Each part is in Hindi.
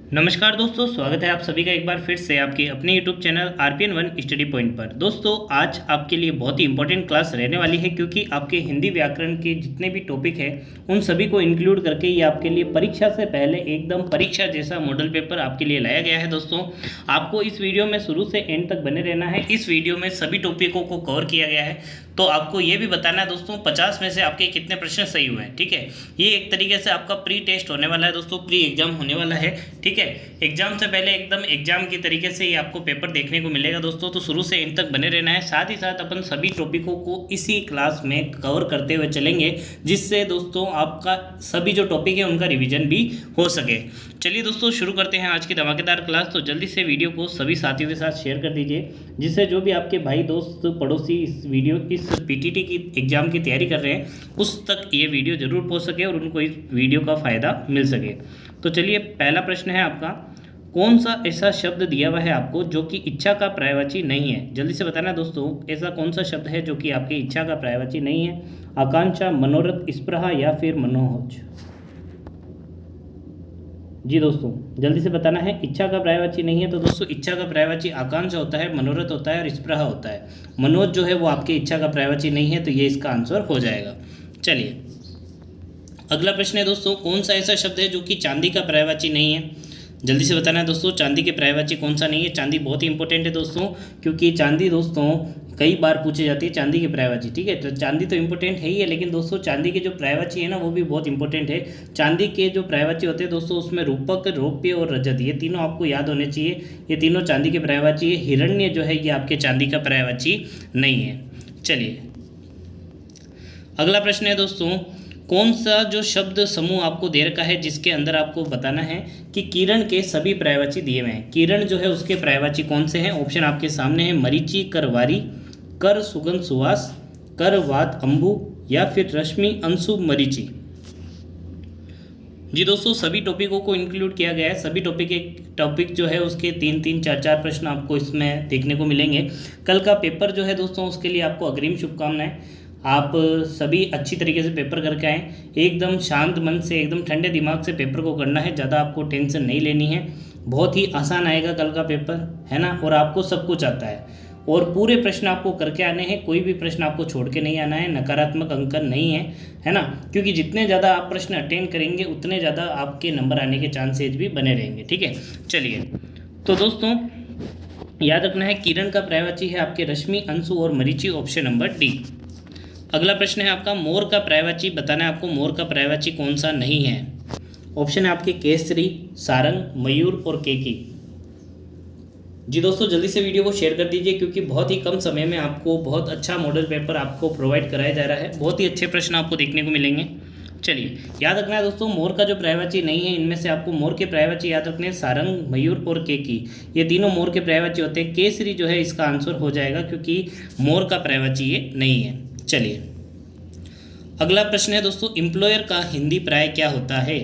नमस्कार दोस्तों, स्वागत है आप सभी का एक बार फिर से आपके अपने YouTube channel RPN one study point पर। दोस्तों आज आपके लिए बहुत ही इंपॉर्टेंट क्लास रहने वाली है, क्योंकि आपके हिंदी व्याकरण के जितने भी टॉपिक हैं उन सभी को इंक्लूड करके ये आपके लिए परीक्षा से पहले एकदम परीक्षा जैसा मॉडल पेपर आपके लिए लाया गया है। दोस्तों आपको इस वीडियो में शुरू से एंड तक बने रहना है। इस वीडियो में सभी टॉपिकों को कवर किया गया है, तो आपको ये भी बताना है दोस्तों 50 में से आपके कितने प्रश्न सही हुए हैं। ठीक है, ये एक तरीके से आपका प्री टेस्ट होने वाला है दोस्तों, प्री एग्जाम होने वाला है। ठीक है, एग्जाम से पहले एकदम एग्जाम की तरीके से ये आपको पेपर देखने को मिलेगा दोस्तों, तो शुरू से एंड तक बने रहना है। साथ ही साथ अपन सभी टॉपिकों को इसी क्लास में कवर करते हुए चलेंगे, जिससे दोस्तों आपका सभी जो टॉपिक है उनका रिवीजन भी हो सके। चलिए दोस्तों शुरू करते हैं आज की धमाकेदार क्लास। तो जल्दी से वीडियो को सभी साथियों के साथ शेयर कर दीजिए, जिससे जो भी आपके भाई दोस्त पड़ोसी इस पीटीटी की एग्ज़ाम की तैयारी कर रहे हैं उस तक ये वीडियो जरूर पहुंच सके और उनको इस वीडियो का फ़ायदा मिल सके। तो चलिए पहला प्रश्न है आपका, कौन सा ऐसा शब्द दिया हुआ है आपको जो कि इच्छा का पर्यायवाची नहीं है? जल्दी से बताना दोस्तों, ऐसा कौन सा शब्द है जो कि आपकी इच्छा का पर्यायवाची नहीं है? आकांक्षा, मनोरथ, स्पृहा या फिर मनोज? जी दोस्तों जल्दी से बताना है। इच्छा का पर्यायवाची नहीं है, तो दोस्तों इच्छा का पर्यायवाची आकांक्षा होता है, मनोरथ होता है और स्पृहा होता है। मनोज जो है वो आपके इच्छा का पर्यायवाची नहीं है, तो ये इसका आंसर हो जाएगा। चलिए अगला प्रश्न है दोस्तों, कौन सा ऐसा शब्द है जो कि चांदी का पर्यायवाची नहीं है? जल्दी से बताना है दोस्तों, चांदी के पर्यायवाची कौन सा नहीं है? चांदी बहुत ही इंपॉर्टेंट है दोस्तों, क्योंकि चांदी दोस्तों कई बार पूछी जाती है चांदी की पर्यायवाची। ठीक है, तो चांदी तो इंपॉर्टेंट है ही है, लेकिन दोस्तों चांदी के जो पर्यायवाची है ना वो भी बहुत इंपॉर्टेंट है। चांदी के जो पर्यायवाची होते हैं दोस्तों, उसमें रूपक, रौप्य और रजत, ये तीनों आपको याद होने चाहिए। ये तीनों चांदी के पर्यायवाची है। हिरण्य जो है ये आपके चांदी का पर्यायवाची नहीं है। चलिए अगला प्रश्न है दोस्तों, कौन सा जो शब्द समूह आपको दे रखा है जिसके अंदर आपको बताना है कि किरण के सभी पर्यायवाची दिए हुए हैं। किरण जो है उसके पर्यायवाची कौन से हैं? ऑप्शन आपके सामने है, मरीचि, करवारी, कर सुगंध सुवास, कर वात अंबु या फिर रश्मि अंशु मरीचि। जी दोस्तों सभी टॉपिकों को इंक्लूड किया गया है। सभी टॉपिक जो है उसके 3-3, 4-4 प्रश्न आपको इसमें देखने को मिलेंगे। कल का पेपर जो है दोस्तों उसके लिए आपको अग्रिम शुभकामनाएं। आप सभी अच्छी तरीके से पेपर करके आएँ, एकदम शांत मन से, एकदम ठंडे दिमाग से पेपर को करना है। ज़्यादा आपको टेंशन नहीं लेनी है, बहुत ही आसान आएगा कल का पेपर, है ना। और आपको सब कुछ आता है और पूरे प्रश्न आपको करके आने हैं, कोई भी प्रश्न आपको छोड़ के नहीं आना है। नकारात्मक अंकन नहीं है, है ना, क्योंकि जितने ज़्यादा आप प्रश्न अटेंड करेंगे उतने ज़्यादा आपके नंबर आने के चांसेज भी बने रहेंगे। ठीक है, चलिए तो दोस्तों याद रखना है, किरण का पर्यायवाची है आपके रश्मि, अंशु और मरीचि, ऑप्शन नंबर डी। अगला प्रश्न है आपका, मोर का पर्यायवाची बताना है आपको। मोर का पर्यायवाची कौन सा नहीं है? ऑप्शन है आपके केसरी, सारंग, मयूर और केकी। जी दोस्तों जल्दी से वीडियो को शेयर कर दीजिए, क्योंकि बहुत ही कम समय में आपको बहुत अच्छा मॉडल पेपर आपको प्रोवाइड कराया जा रहा है। बहुत ही अच्छे प्रश्न आपको देखने को मिलेंगे। चलिए याद रखना है दोस्तों, मोर का जो पर्यायवाची नहीं है, इनमें से आपको मोर के पर्यायवाची याद रखने हैं, सारंग, मयूर और केकी। ये तीनों मोर के पर्यायवाची होते हैं। केसरी जो है इसका आंसर हो जाएगा, क्योंकि मोर का पर्यायवाची ये नहीं है। चलिए अगला प्रश्न है दोस्तों, एम्प्लॉयर का हिंदी पर्याय क्या होता है?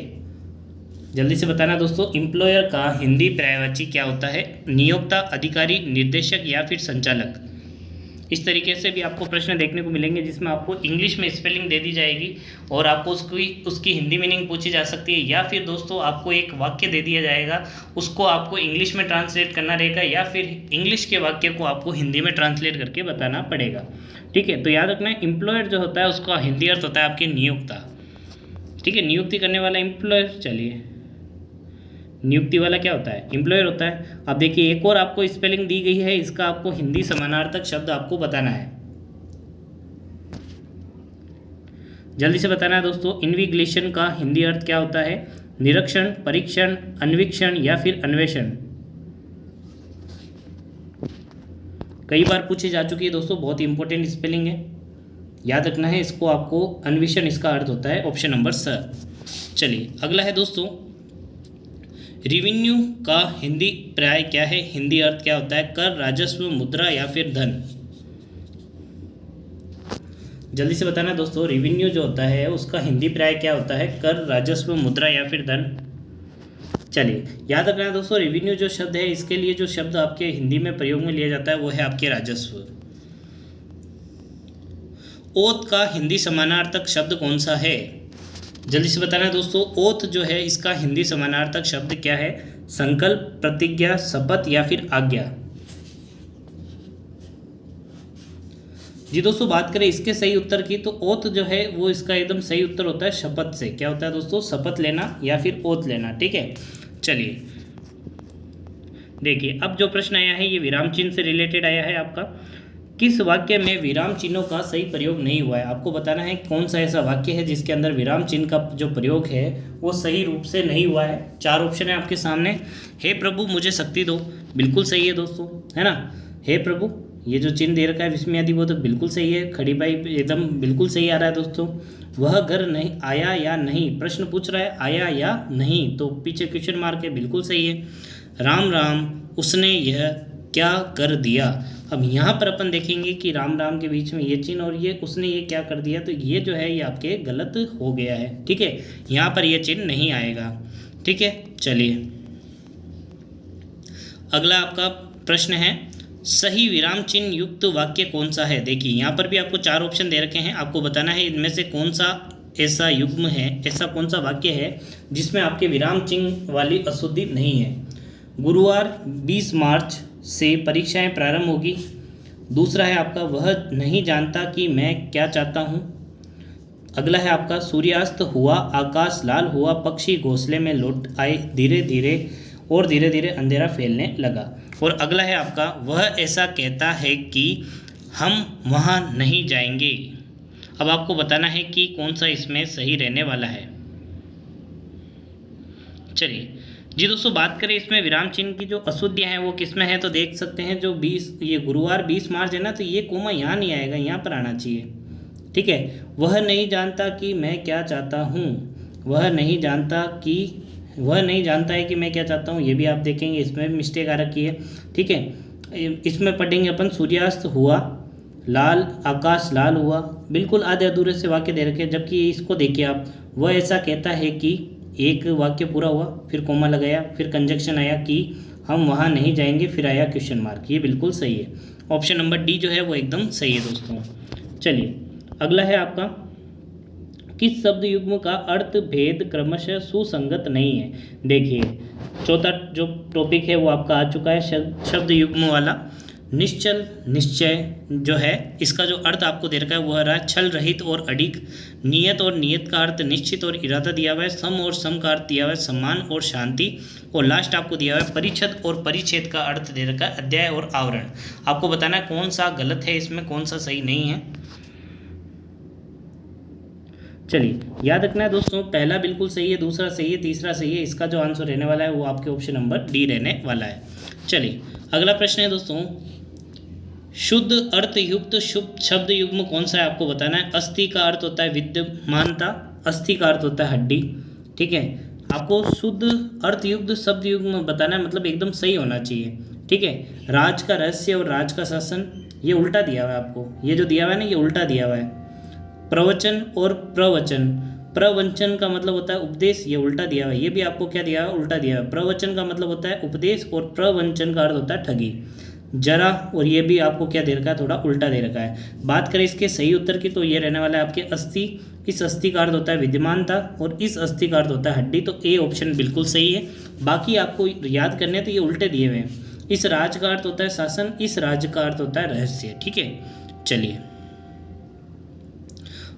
जल्दी से बताना दोस्तों, एम्प्लॉयर का हिंदी पर्यायवाची क्या होता है? नियोक्ता, अधिकारी, निर्देशक या फिर संचालक। इस तरीके से भी आपको प्रश्न देखने को मिलेंगे, जिसमें आपको इंग्लिश में स्पेलिंग दे दी जाएगी और आपको उसकी हिंदी मीनिंग पूछी जा सकती है, या फिर दोस्तों आपको एक वाक्य दे दिया जाएगा, उसको आपको इंग्लिश में ट्रांसलेट करना रहेगा, या फिर इंग्लिश के वाक्य को आपको हिंदी में ट्रांसलेट करके बताना पड़ेगा। ठीक है, तो याद रखना है एम्प्लॉयर जो होता है उसका हिंदी अर्थ होता है आपके नियोक्ता। ठीक है, नियुक्ति करने वाला एम्प्लॉयर। चलिए नियुक्ति वाला क्या होता है? एम्प्लॉयर होता है। अब देखिए एक और आपको स्पेलिंग दी गई है, इसका आपको हिंदी समानार्थक शब्द आपको बताना है। जल्दी से बताना है दोस्तों, इन्विगिलेशन का हिंदी अर्थ क्या होता है? निरीक्षण, परीक्षण, अन्वीक्षण या फिर अन्वेषण। कई बार पूछी जा चुकी है दोस्तों, बहुत इंपॉर्टेंट स्पेलिंग है, याद रखना है इसको आपको। अन्वेषण इसका अर्थ होता है, ऑप्शन नंबर स। चलिए अगला है दोस्तों, रेवेन्यू का हिंदी पर्याय क्या है? हिंदी अर्थ क्या होता है? कर, राजस्व, मुद्रा या फिर धन। जल्दी से बताना दोस्तों, रेवेन्यू जो होता है उसका हिंदी पर्याय क्या होता है? कर, राजस्व, मुद्रा या फिर धन। चलिए याद रखना दोस्तों, रेवेन्यू जो शब्द है इसके लिए जो शब्द आपके हिंदी में प्रयोग में लिया जाता है वो है आपके राजस्व। ओत का हिंदी समानार्थक शब्द कौन सा है? जल्दी से बताना है दोस्तों, ओथ जो है इसका हिंदी समानार्थक शब्द क्या है? संकल्प, प्रतिज्ञा, शपथ या फिर आज्ञा। जी दोस्तों, बात करें इसके सही उत्तर की तो ओथ जो है वो इसका एकदम सही उत्तर होता है शपथ से। क्या होता है दोस्तों? शपथ लेना या फिर ओथ लेना। ठीक है, चलिए देखिए अब जो प्रश्न आया है ये विराम चिन्ह से रिलेटेड आया है आपका। किस वाक्य में विराम चिन्हों का सही प्रयोग नहीं हुआ है? आपको बताना है कौन सा ऐसा वाक्य है जिसके अंदर विराम चिन्ह का जो प्रयोग है वो सही रूप से नहीं हुआ है। चार ऑप्शन है आपके सामने। हे प्रभु मुझे शक्ति दो, बिल्कुल सही है दोस्तों, है ना। हे प्रभु, ये जो चिन्ह दे रखा है विस्मयादि वो तो बिल्कुल सही है। खड़ी बाई एकदम बिल्कुल सही आ रहा है दोस्तों। वह घर नहीं आया या नहीं, प्रश्न पूछ रहा है आया या नहीं, तो पीछे क्वेश्चन मार्क है, बिल्कुल सही है। राम राम उसने यह क्या कर दिया। अब यहाँ पर अपन देखेंगे कि राम राम के बीच में ये चिन्ह और ये उसने ये क्या कर दिया, तो ये जो है ये आपके गलत हो गया है। ठीक है, यहाँ पर ये चिन्ह नहीं आएगा। ठीक है, चलिए अगला आपका प्रश्न है, सही विराम चिन्ह युक्त वाक्य कौन सा है? देखिए यहाँ पर भी आपको चार ऑप्शन दे रखे हैं, आपको बताना है इनमें से कौन सा ऐसा युग्म है, ऐसा कौन सा वाक्य है जिसमें आपके विराम चिन्ह वाली अशुद्धि नहीं है। गुरुवार 20 मार्च से परीक्षाएं प्रारंभ होगी। दूसरा है आपका वह नहीं जानता कि मैं क्या चाहता हूँ। अगला है आपका सूर्यास्त हुआ, आकाश लाल हुआ, पक्षी घोंसले में लौट आए, धीरे धीरे अंधेरा फैलने लगा। और अगला है आपका वह ऐसा कहता है कि हम वहाँ नहीं जाएंगे। अब आपको बताना है कि कौन सा इसमें सही रहने वाला है। चलिए जी दोस्तों, बात करें इसमें विराम चिन्ह की जो अशुद्धियाँ हैं वो किस में है, तो देख सकते हैं जो 20 ये गुरुवार 20 मार्च है ना, तो ये कोमा यहाँ नहीं आएगा, यहाँ पर आना चाहिए। ठीक है, वह नहीं जानता कि मैं क्या चाहता हूँ, वह नहीं जानता है कि मैं क्या चाहता हूँ, ये भी आप देखेंगे इसमें मिस्टेक आ रखी है। ठीक है, इसमें पढ़ेंगे अपन सूर्यास्त हुआ, लाल आकाश लाल हुआ, बिल्कुल आधे अधूरे से वाक्य दे रखे हैं। जबकि इसको देखिए आप, वह ऐसा कहता है कि एक वाक्य पूरा हुआ, फिर कोमा लगाया, फिर कंजक्शन आया कि हम वहाँ नहीं जाएंगे, फिर आया क्वेश्चन मार्क, ये बिल्कुल सही है। ऑप्शन नंबर डी जो है वो एकदम सही है दोस्तों। चलिए अगला है आपका, किस शब्द युग्म का अर्थ भेद क्रमशः सुसंगत नहीं है। देखिए चौथा जो टॉपिक है वो आपका आ चुका है शब्द युग्म वाला। निश्चल निश्चय जो है इसका जो अर्थ आपको दे रखा है वो रहा छल रहित और अडिग। नियत और नियत का अर्थ निश्चित और इरादा दिया हुआ है। सम और सम का अर्थ दिया हुआ है सम्मान और शांति। और लास्ट आपको दिया हुआ है परिच्छद और परिच्छेद का अर्थ दे रखा है अध्याय और आवरण। आपको बताना है कौन सा गलत है, इसमें कौन सा सही नहीं है। चलिए याद रखना है दोस्तों, पहला बिल्कुल सही है, दूसरा सही है, तीसरा सही है। इसका जो आंसर रहने वाला है वो आपके ऑप्शन नंबर डी रहने वाला है। चलिए अगला प्रश्न है दोस्तों, शुद्ध अर्थ युक्त शुभ शब्द युग्म कौन सा है आपको बताना है। अस्थि का अर्थ होता है विद्यमानता, अस्थि का अर्थ होता है हड्डी। ठीक है, आपको शुद्ध अर्थ युक्त शब्द युग्म बताना है, मतलब एकदम सही होना चाहिए। ठीक है, राज का रहस्य और राज का शासन ये उल्टा दिया हुआ है आपको, ये जो दिया हुआ है ना ये उल्टा दिया हुआ है। प्रवचन और प्रवचन, प्रवचन का मतलब होता है उपदेश, ये उल्टा दिया हुआ है। ये भी आपको क्या दिया हुआ है, उल्टा दिया हुआ है। प्रवचन का मतलब होता है उपदेश और प्रवचन का अर्थ होता है ठगी, जरा। और ये भी आपको क्या दे रखा है, थोड़ा उल्टा दे रखा है। बात करें इसके सही उत्तर की तो ये रहने वाला है आपके अस्थि। इस अस्थि का अर्थ होता है विद्यमानता और इस अस्थि का अर्थ होता है हड्डी, तो ए ऑप्शन बिल्कुल सही है। बाकी आपको याद करने हैं तो ये उल्टे दिए हुए हैं। इस राज का अर्थ होता है शासन, इस राज्य का अर्थ होता है रहस्य। ठीक है, चलिए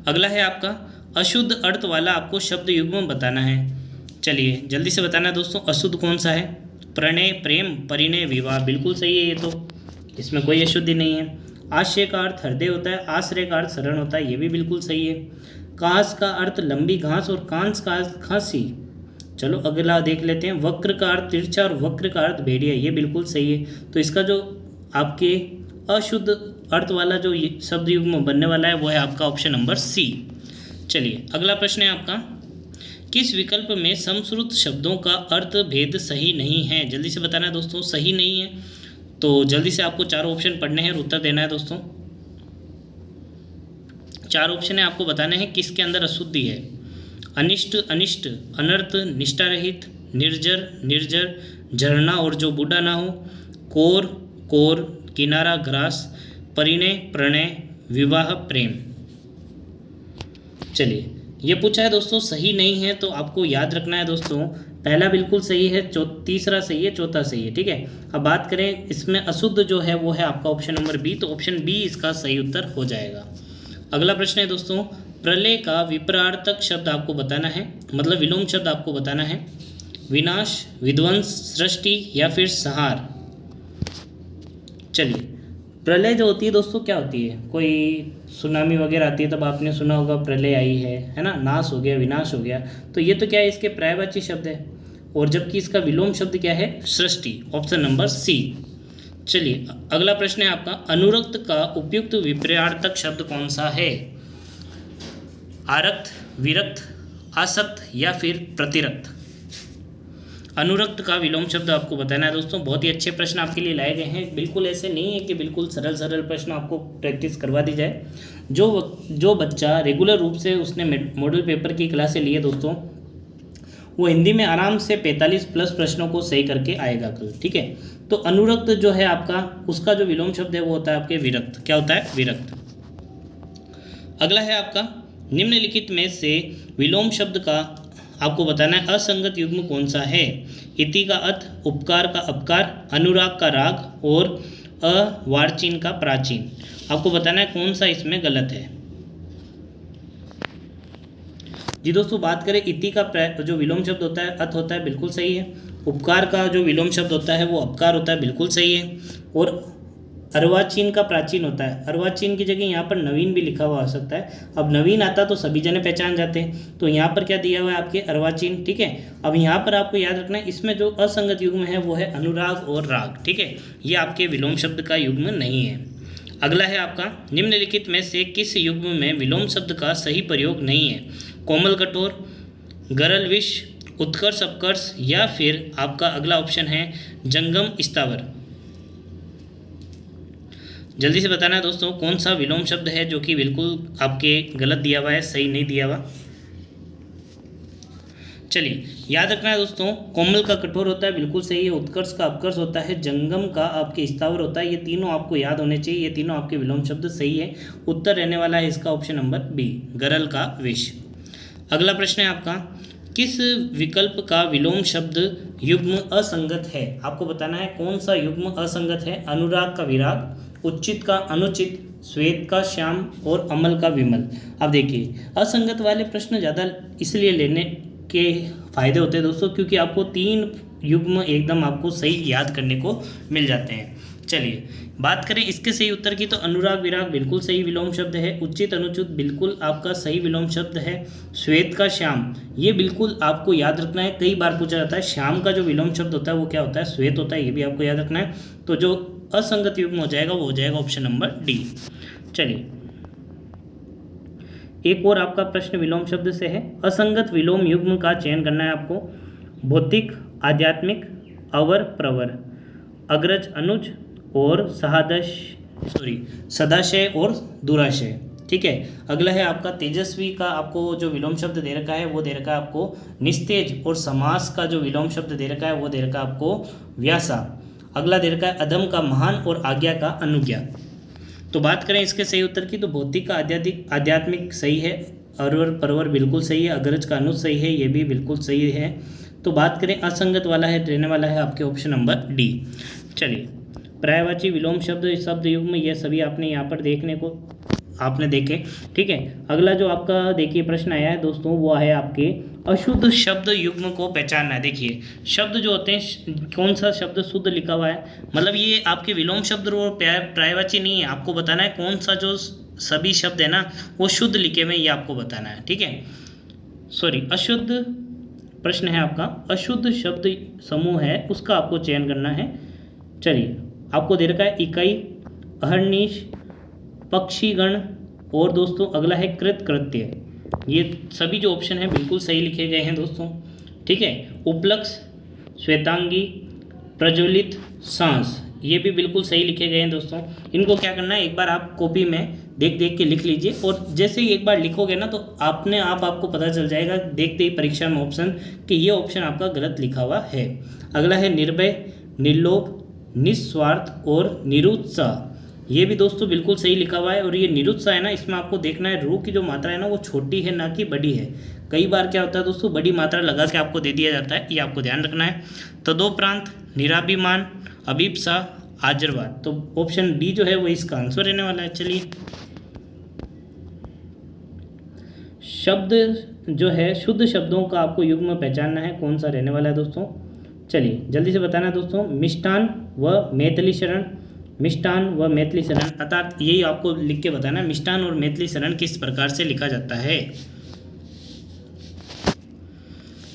अगला है आपका अशुद्ध अर्थ वाला आपको शब्द युग्म बताना है। चलिए जल्दी से बताना है दोस्तों, अशुद्ध कौन सा है। प्रणय, प्रेम, परिणय, विवाह, बिल्कुल सही है ये तो, इसमें कोई अशुद्धि नहीं है। आश्रय का अर्थ हृदय होता है, आश्रय का अर्थ शरण होता है, ये भी बिल्कुल सही है। कांस का अर्थ लंबी घास और कांस का अर्थ खांसी। चलो अगला देख लेते हैं। वक्र का अर्थ तिरछा और वक्र का अर्थ भेड़िया, ये बिल्कुल सही है। तो इसका जो आपके अशुद्ध अर्थ वाला जो शब्द युग्म बनने वाला है वो है आपका ऑप्शन नंबर सी। चलिए अगला प्रश्न है आपका, किस विकल्प में समश्रुत शब्दों का अर्थ भेद सही नहीं है। जल्दी से बताना है दोस्तों, सही नहीं है तो जल्दी से आपको चार ऑप्शन पढ़ने हैं और उत्तर देना है दोस्तों। चार ऑप्शन है, आपको बताना है किसके अंदर अशुद्धि है। अनिष्ट, अनिष्ट, अनर्थ, निष्ठा रहित, निर्जर, निर्जर, झरना और जो बूढ़ा ना हो, कोर, कोर, किनारा, ग्रास, परिणय, प्रणय, विवाह, प्रेम। चलिए ये पूछा है दोस्तों, सही नहीं है तो आपको याद रखना है दोस्तों, पहला बिल्कुल सही है, तीसरा सही है, चौथा सही है, ठीक है। अब बात करें इसमें अशुद्ध जो है वो है आपका ऑप्शन नंबर बी, तो ऑप्शन बी इसका सही उत्तर हो जाएगा। अगला प्रश्न है दोस्तों, प्रलय का विपरार्थक शब्द आपको बताना है, मतलब विलोम शब्द आपको बताना है। विनाश, विध्वंस, सृष्टि या फिर संहार। चलिए, प्रलय जो होती है दोस्तों क्या होती है, कोई सुनामी वगैरह आती है तब आपने सुना होगा प्रलय आई है ना, नाश हो गया, विनाश हो गया, तो ये तो क्या है, इसके पर्यायवाची शब्द है, और जबकि इसका विलोम शब्द क्या है, सृष्टि, ऑप्शन नंबर सी। चलिए अगला प्रश्न है आपका, अनुरक्त का उपयुक्त विपर्यार्थक शब्द कौन सा है? आरक्त, विरक्त, आसक्त या फिर प्रतिरक्त। अनुरक्त का विलोम शब्द आपको बताना है दोस्तों। बहुत ही अच्छे प्रश्न आपके लिए लाए गए हैं, बिल्कुल ऐसे नहीं है कि बिल्कुल सरल सरल प्रश्न आपको प्रैक्टिस करवा दी जाए। जो बच्चा रेगुलर रूप से उसने मॉडल पेपर की क्लासें लिए दोस्तों, वो हिंदी में आराम से 45 प्लस प्रश्नों को सही करके आएगा कल, ठीक है। तो अनुरक्त जो है आपका, उसका जो विलोम शब्द है वो होता है आपके विरक्त। क्या होता है? विरक्त। अगला है आपका, निम्नलिखित में से विलोम शब्द का आपको बताना है असंगत युग्म कौन सा है? इति का अत, उपकार का अपकार, अनुराग का राग और अवार्चीन का प्राचीन। आपको बताना है कौन सा इसमें गलत है। जी दोस्तों, बात करें इति का जो विलोम शब्द होता है अत होता है, बिल्कुल सही है। उपकार का जो विलोम शब्द होता है वो अपकार होता है, बिल्कुल सही है। और अर्वाचीन का प्राचीन होता है। अर्वाचीन की जगह यहाँ पर नवीन भी लिखा हुआ आ सकता है। अब नवीन आता तो सभी जने पहचान जाते हैं, तो यहाँ पर क्या दिया हुआ है आपके अर्वाचीन, ठीक है। अब यहाँ पर आपको याद रखना है, इसमें जो असंगत युग्म है वो है अनुराग और राग, ठीक है। ये आपके विलोम शब्द का युग्म नहीं है। अगला है आपका, निम्नलिखित में से किस युग्म में विलोम शब्द का सही प्रयोग नहीं है? कोमल कठोर, गरल विष, उत्कर्ष अपकर्ष या फिर आपका अगला ऑप्शन है जंगम स्थावर। जल्दी से बताना है दोस्तों कौन सा विलोम शब्द है जो कि बिल्कुल आपके गलत दिया हुआ है, सही नहीं दिया हुआ। चलिए, याद रखना है दोस्तों, कोमल का कठोर होता है, बिल्कुल सही है। उत्कर्ष का अपकर्ष होता है, जंगम का आपके स्थावर होता है। ये तीनों आपको याद होने चाहिए, ये तीनों आपके विलोम शब्द सही है। उत्तर रहने वाला है इसका ऑप्शन नंबर बी, गरल का विष। अगला प्रश्न है आपका, किस विकल्प का विलोम शब्द युग्म असंगत है? आपको बताना है कौन सा युग्म असंगत है। अनुराग का विराग, उचित का अनुचित, श्वेत का श्याम और अमल का विमल। अब देखिए, असंगत वाले प्रश्न ज़्यादा इसलिए लेने के फायदे होते हैं दोस्तों, क्योंकि आपको 3 युग्म एकदम आपको सही याद करने को मिल जाते हैं। चलिए बात करें इसके सही उत्तर की, तो अनुराग विराग बिल्कुल सही विलोम शब्द है। उचित अनुचित बिल्कुल आपका सही विलोम शब्द है। श्वेत का श्याम, ये बिल्कुल आपको याद रखना है, कई बार पूछा जाता है। श्याम का जो विलोम शब्द होता है वो क्या होता है? श्वेत होता है, ये भी आपको याद रखना है। तो जो असंगत युग्म हो जाएगा वो हो जाएगा ऑप्शन नंबर डी। चलिए, एक और आपका प्रश्न विलोम शब्द से है। असंगत विलोम युग्म का चयन करना है आपको। भौतिक, आध्यात्मिक, अवर प्रवर, अग्रज अनुज और सदाशय और दुराशय, ठीक है। अगला है आपका तेजस्वी का आपको जो विलोम शब्द दे रखा है वो दे रखा है आपको निस्तेज, और समास का जो विलोम शब्द दे रखा है वो दे रखा है आपको व्यासा। अगला दे रखा है अधम का महान और आज्ञा का अनुज्ञा। तो बात करें इसके सही उत्तर की, तो भौतिक का आध्यात्मिक सही है, अरवर परवर बिल्कुल सही है, अग्रज का अनुज सही है, ये भी बिल्कुल सही है। तो बात करें असंगत वाला है, रहने वाला है आपके ऑप्शन नंबर डी। चलिए, पर्यायवाची विलोम शब्द युग्म ये सभी आपने यहाँ पर देखने को आपने देखे, ठीक है। अगला जो आपका देखिए प्रश्न आया है दोस्तों, वो है आपके अशुद्ध शब्द युग्म को पहचानना है। देखिए, शब्द जो होते हैं, कौन सा शब्द शुद्ध लिखा हुआ है, मतलब ये आपके विलोम शब्द और पर्यायवाची नहीं है। आपको बताना है कौन सा जो सभी शब्द है ना वो शुद्ध लिखे हुए, ये आपको बताना है, ठीक है। अशुद्ध प्रश्न है आपका, अशुद्ध शब्द समूह है उसका आपको चयन करना है। चलिए, आपको दे रखा है इकाई, अहर्निश, पक्षीगण और दोस्तों अगला है कृत्य। ये सभी जो ऑप्शन है बिल्कुल सही लिखे गए हैं दोस्तों, ठीक है। उपलक्ष, श्वेतांगी, प्रज्वलित, सांस, ये भी बिल्कुल सही लिखे गए हैं दोस्तों। इनको क्या करना है, एक बार आप कॉपी में देख देख के लिख लीजिए, और जैसे ही एक बार लिखोगे ना तो आपको पता चल जाएगा देखते ही परीक्षा में ऑप्शन कि ये ऑप्शन आपका गलत लिखा हुआ है। अगला है निर्भय, निर्लोभ, निस्वार्थ और निरुत्साह। ये भी दोस्तों बिल्कुल सही लिखा हुआ है। और ये निरुत्साह है ना, इसमें आपको देखना है रू की जो मात्रा है ना वो छोटी है ना कि बड़ी है। कई बार क्या होता है दोस्तों, बड़ी मात्रा लगा के आपको दे दिया जाता है, ये आपको ध्यान रखना है। तदोपरांत, निराभिमान, अभिप्सा, आजरवाद। तो ऑप्शन डी जो है वो इसका आंसर रहने वाला है। चलिए, शब्द जो है, शुद्ध शब्दों का आपको युग्म पहचानना है, कौन सा रहने वाला है दोस्तों। चलिए जल्दी से बताना दोस्तों। मिष्टान व मैथिली शरण, मिष्टान व मैथिली शरण, अर्थात यही आपको लिख के बताना है मिष्टान और मैथिली शरण किस प्रकार से लिखा जाता है।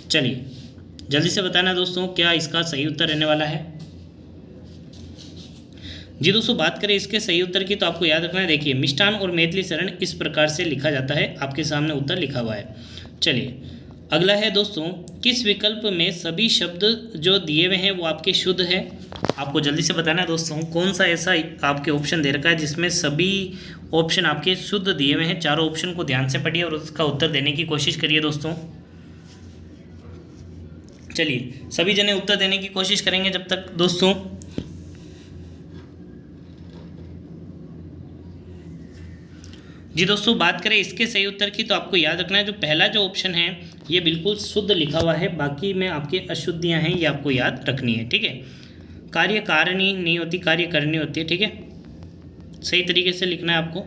चलिए जल्दी से बताना दोस्तों, क्या इसका सही उत्तर रहने वाला है। जी दोस्तों, बात करें इसके सही उत्तर की तो आपको याद रखना है, देखिए मिष्टान और मैथिली शरण इस प्रकार से लिखा जाता है, आपके सामने उत्तर लिखा हुआ है। चलिए अगला है दोस्तों, किस विकल्प में सभी शब्द जो दिए हुए हैं वो आपके शुद्ध है। आपको जल्दी से बताना है दोस्तों, कौन सा ऐसा आपके ऑप्शन दे रखा है जिसमें सभी ऑप्शन आपके शुद्ध दिए हुए हैं। चारों ऑप्शन को ध्यान से पढ़िए और उसका उत्तर देने की कोशिश करिए दोस्तों। चलिए सभी जने उत्तर देने की कोशिश करेंगे जब तक दोस्तों। जी दोस्तों, बात करें इसके सही उत्तर की तो आपको याद रखना है जो पहला जो ऑप्शन है ये बिल्कुल शुद्ध लिखा हुआ है, बाकी में आपके अशुद्धियां हैं, ये आपको याद रखनी है। ठीक है, कार्य कारणी नहीं होती, कार्य करनी होती है। ठीक है, सही तरीके से लिखना है आपको।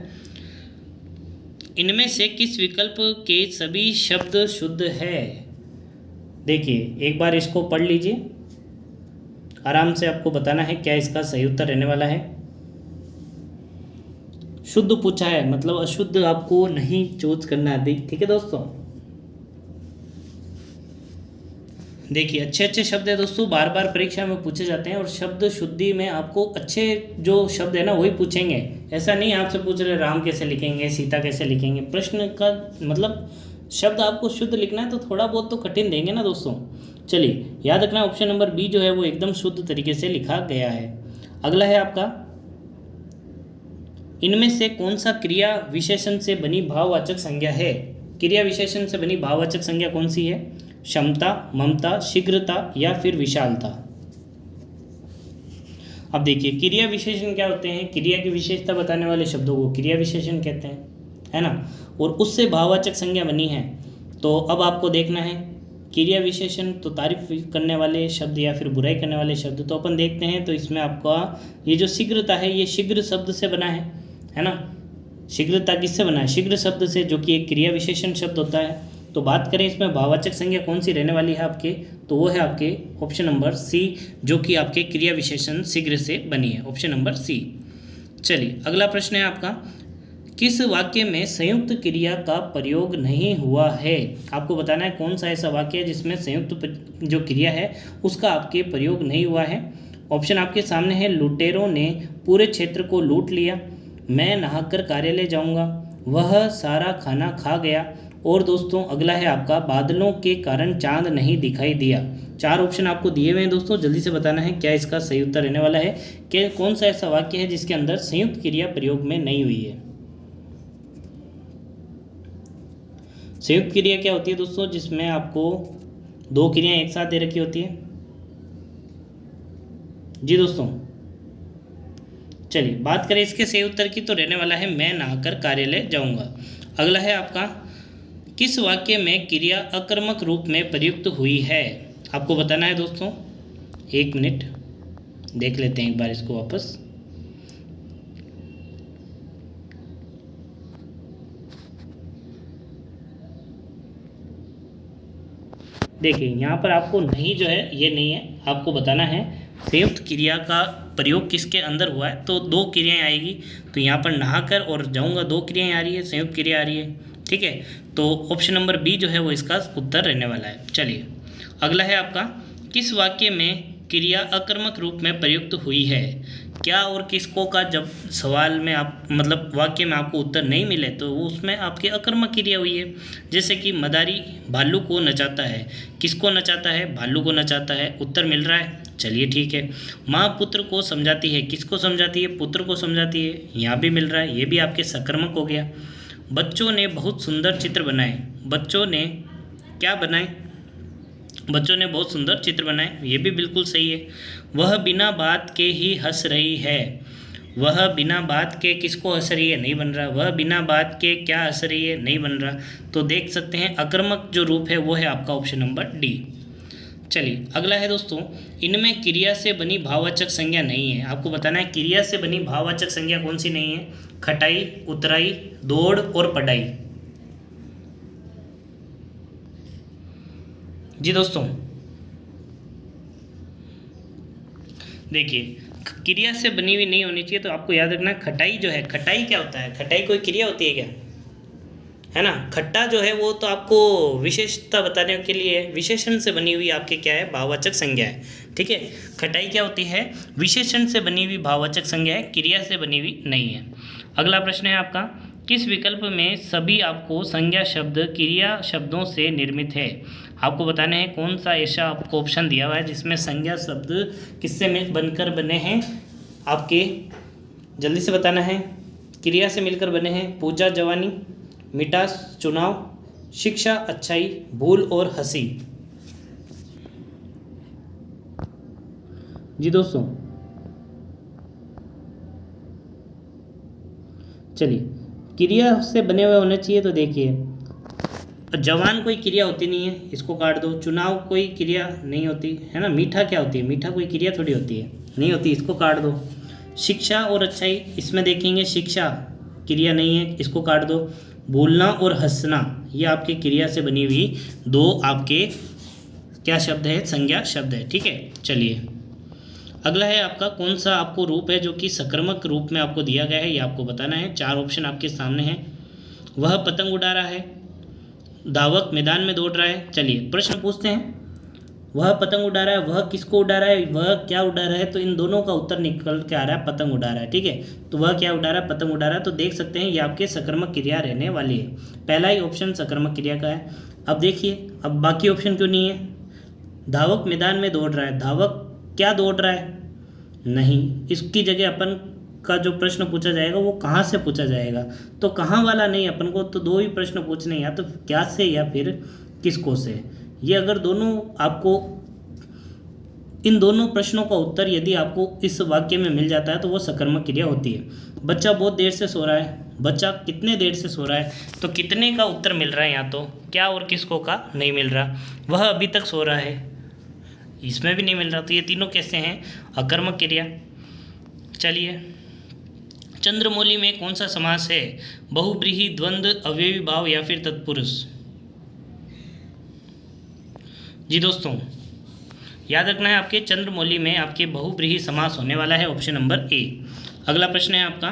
इनमें से किस विकल्प के सभी शब्द शुद्ध है। देखिए एक बार इसको पढ़ लीजिए, आराम से आपको बताना है क्या इसका सही उत्तर रहने वाला है। शुद्ध पूछा है, मतलब अशुद्ध आपको नहीं चूज करना है। ठीक है दोस्तों, देखिए अच्छे अच्छे शब्द है दोस्तों, बार बार परीक्षा में पूछे जाते हैं और शब्द शुद्धि में आपको अच्छे जो शब्द है ना वही पूछेंगे। ऐसा नहीं आपसे पूछ रहे राम कैसे लिखेंगे, सीता कैसे लिखेंगे। प्रश्न का मतलब शब्द आपको शुद्ध लिखना है तो थोड़ा बहुत तो कठिन देंगे ना दोस्तों। चलिए याद रखना, ऑप्शन नंबर बी जो है वो एकदम शुद्ध तरीके से लिखा गया है। अगला है आपका, इनमें से कौन सा क्रिया विशेषण से बनी भाववाचक संज्ञा है। क्रिया विशेषण से बनी भाववाचक संज्ञा कौन सी है। क्षमता, ममता, शीघ्रता या फिर विशालता। अब देखिए क्रिया विशेषण क्या होते हैं, क्रिया की विशेषता बताने वाले शब्दों को क्रिया विशेषण कहते हैं, है ना। और उससे भाववाचक संज्ञा बनी है। तो अब आपको देखना है क्रिया विशेषण तो तारीफ करने वाले शब्द या फिर बुराई करने वाले शब्द। तो अपन देखते हैं, तो इसमें आपका ये जो शीघ्रता है ये शीघ्र शब्द से बना है ना। शीघ्रता किससे बना है, शीघ्र शब्द से, जो कि एक क्रिया विशेषण शब्द होता है। तो बात करें इसमें भाववाचक संज्ञा कौन सी रहने वाली है आपके, तो वो है आपके ऑप्शन नंबर सी, जो कि आपके क्रिया विशेषण शीघ्र से बनी है, ऑप्शन नंबर सी। चलिए अगला प्रश्न है आपका, किस वाक्य में संयुक्त क्रिया का प्रयोग नहीं हुआ है। आपको बताना है कौन सा ऐसा वाक्य है जिसमें संयुक्त जो क्रिया है उसका आपके प्रयोग नहीं हुआ है। ऑप्शन आपके सामने है, लुटेरों ने पूरे क्षेत्र को लूट लिया, मैं नहाकर कार्यालय जाऊंगा, वह सारा खाना खा गया, और दोस्तों अगला है आपका, बादलों के कारण चांद नहीं दिखाई दिया। चार ऑप्शन आपको दिए हुए हैं दोस्तों, जल्दी से बताना है क्या इसका सही उत्तर रहने वाला है, कि कौन सा ऐसा वाक्य है जिसके अंदर संयुक्त क्रिया प्रयोग में नहीं हुई है। संयुक्त क्रिया क्या होती है दोस्तों, जिसमें आपको दो क्रियाएं एक साथ दे रखी होती है। जी दोस्तों, चलिए बात करें इसके सही उत्तर की तो रहने वाला है, मैं नहाकर कार्यालय जाऊंगा। अगला है आपका, किस वाक्य में क्रिया अकर्मक रूप में प्रयुक्त हुई है। आपको बताना है दोस्तों, एक मिनट देख लेते हैं एक बार इसको वापस। देखिए यहाँ पर आपको नहीं जो है ये नहीं है, आपको बताना है संयुक्त क्रिया का प्रयोग किसके अंदर हुआ है। तो दो क्रियाएं आएगी, तो यहाँ पर नहाकर और जाऊँगा दो क्रियाएं आ रही है, संयुक्त क्रिया आ रही है। ठीक है, तो ऑप्शन नंबर बी जो है वो इसका उत्तर रहने वाला है। चलिए अगला है आपका, किस वाक्य में क्रिया अकर्मक रूप में प्रयुक्त हुई है। क्या और किसको का जब सवाल में आप मतलब वाक्य में आपको उत्तर नहीं मिले तो वो उसमें आपकी अकर्मक क्रिया हुई है। जैसे कि मदारी भालू को नचाता है, किसको नचाता है, भालू को नचाता है, उत्तर मिल रहा है। चलिए ठीक है, माँ पुत्र को समझाती है, किसको समझाती है, पुत्र को समझाती है, यहाँ भी मिल रहा है, ये भी आपके सकर्मक हो गया। बच्चों ने बहुत सुंदर चित्र बनाए, बच्चों ने क्या बनाए, बच्चों ने बहुत सुंदर चित्र बनाए, ये भी बिल्कुल सही है। वह बिना बात के ही हंस रही है, वह बिना बात के किसको असरिये नहीं बन रहा, वह बिना बात के क्या असरिये नहीं बन रहा। तो देख सकते हैं अकर्मक जो रूप है वो है आपका ऑप्शन नंबर डी। चलिए अगला है दोस्तों, इनमें क्रिया से बनी भाववाचक संज्ञा नहीं है। आपको बताना है क्रिया से बनी भाववाचक संज्ञा कौन सी नहीं है। खटाई, उतराई, दौड़ और पढ़ाई। जी दोस्तों देखिए, क्रिया से बनी हुई नहीं होनी चाहिए, तो आपको याद रखना खटाई जो है, खटाई क्या होता है, खटाई कोई क्रिया होती है क्या, है ना। खट्टा जो है वो तो आपको विशेषता बताने के लिए विशेषण से बनी हुई आपके क्या है, भाववाचक संज्ञा है, ठीक है। खटाई क्या होती है, विशेषण से बनी हुई भाववाचक संज्ञा है, क्रिया से बनी हुई नहीं है। अगला प्रश्न है आपका, किस विकल्प में सभी आपको संज्ञा शब्द क्रिया शब्दों से निर्मित है। आपको बताना है कौन सा ऐसा आपको ऑप्शन दिया हुआ है जिसमें संज्ञा शब्द किससे बनकर बने हैं, आपके जल्दी से बताना है। क्रिया से मिलकर बने हैं, पूजा जवानी, मिठास चुनाव, शिक्षा अच्छाई, भूल और हंसी। जी दोस्तों चलिए, क्रिया से बने हुए होने चाहिए, तो देखिए जवान कोई क्रिया होती नहीं है, इसको काट दो। चुनाव कोई क्रिया नहीं होती है ना। मीठा क्या होती है, मीठा कोई क्रिया थोड़ी होती है, नहीं होती, इसको काट दो। शिक्षा और अच्छाई, इसमें देखेंगे शिक्षा क्रिया नहीं है, इसको काट दो। भूलना और हंसना, ये आपके क्रिया से बनी हुई दो आपके क्या शब्द है, संज्ञा शब्द है, ठीक है। चलिए अगला है आपका, कौन सा आपको रूप है जो कि सकर्मक रूप में आपको दिया गया है, ये आपको बताना है। 4 ऑप्शन आपके सामने हैं। वह पतंग उड़ा रहा है, धावक मैदान में दौड़ रहा है। चलिए प्रश्न पूछते हैं, वह पतंग उड़ा रहा है, वह किसको उड़ा रहा है, वह क्या उड़ा रहा है, तो इन दोनों का उत्तर निकल के आ रहा है पतंग उड़ा रहा है, ठीक है। तो वह क्या उड़ा रहा है, पतंग उड़ा रहा है। तो देख सकते हैं ये आपके सकर्मक क्रिया रहने वाली है, पहला ही ऑप्शन सकर्मक क्रिया का है। अब देखिए, अब बाकी ऑप्शन क्यों नहीं है। धावक मैदान में दौड़ रहा है, धावक क्या दौड़ रहा है, नहीं, इसकी जगह अपन का जो प्रश्न पूछा जाएगा वो कहाँ से पूछा जाएगा, तो कहाँ वाला नहीं, अपन को तो 2 ही प्रश्न पूछने, या तो क्या से या फिर किसको से। ये अगर दोनों आपको, इन दोनों प्रश्नों का उत्तर यदि आपको इस वाक्य में मिल जाता है तो वो सकर्मक क्रिया होती है। बच्चा बहुत देर से सो रहा है, बच्चा कितने देर से सो रहा है, तो कितने का उत्तर मिल रहा है, यहाँ तो क्या और किसको का नहीं मिल रहा। वह अभी तक सो रहा है, इसमें भी नहीं मिल रहा, तो ये तीनों कैसे हैं, अकर्मक क्रिया। चलिए, चंद्रमौली में कौन सा समास है, बहुब्रीहि, द्वंद्व, अवयवी भाव या फिर तत्पुरुष। जी दोस्तों याद रखना है, आपके चंद्रमौली में आपके बहुब्रीहि समास होने वाला है, ऑप्शन नंबर ए। अगला प्रश्न है आपका,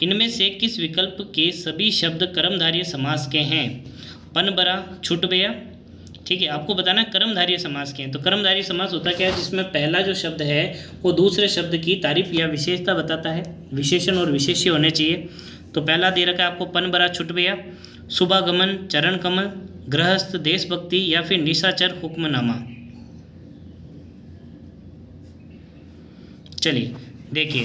इनमें से किस विकल्प के सभी शब्द कर्मधारय समास के हैं। पनबरा, छुटबया, ठीक है। आपको बताना है कर्मधारय समास के हैं। तो कर्मधारय समास होता क्या है, जिसमें पहला जो शब्द है वो दूसरे शब्द की तारीफ या विशेषता बताता है, विशेषण और विशेष्य होने चाहिए। तो पहला दे रखा है आपको पनबरा, छुटबया, शुभागमन, चरण कमल, गृहस्थ, देशभक्ति या फिर निशाचर, हुक्मनामा। चलिए देखिए,